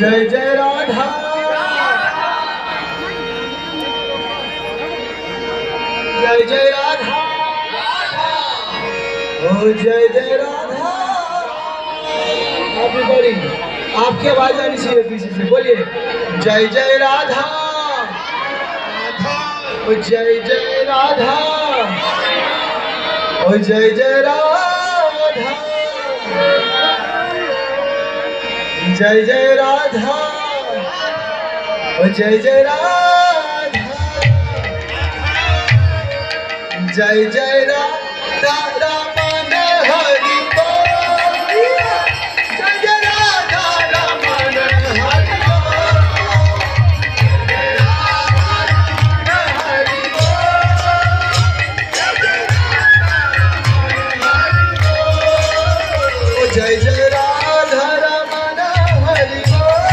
जय जय राधा जय जय राधा ओ जय जय राधा। एवरीबॉडी आपकी आवाज आनी चाहिए पीछे से, बोलिए जय जय राधा ओ जय जय राधा ओ जय जय राधा जय जय राधा ओ जय जय राधा जय जय राधा रमन हरि बोल जय जय राधा रमन हरि बोल जय राधा रमन हरि बोल जय जय राधा रमन हरि बोल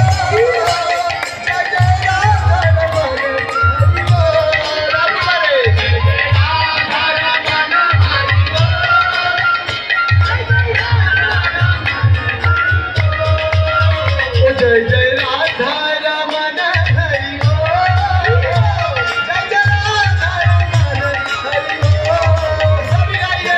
जय जय राधा रमन हरि बोल जय जय राधा रमन हरि बोल जय जय राधा रमन हरि बोल। सभी गाइए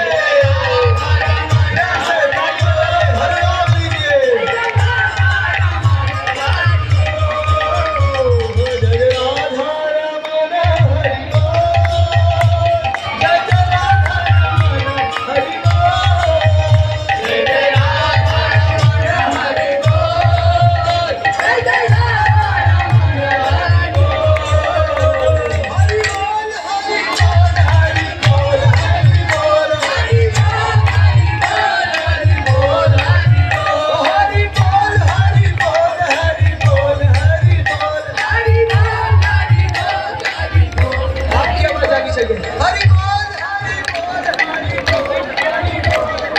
हरि बोल हरि बोल हरि बोल।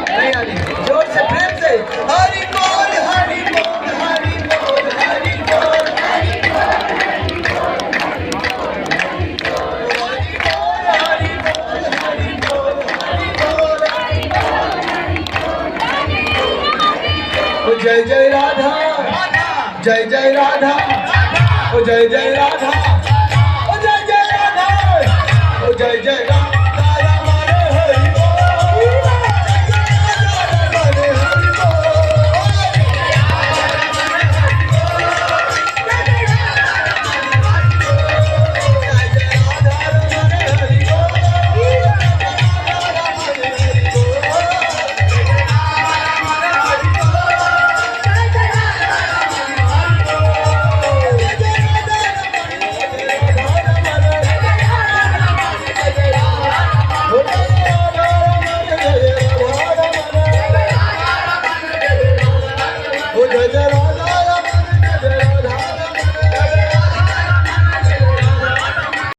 नहीं आ रही, जोर से प्रेम से हरि बोल हरि बोल हरि बोल हरि बोल हरि बोल हरि बोल। जय जय राधा जय जय राधा ओ जय जय राधा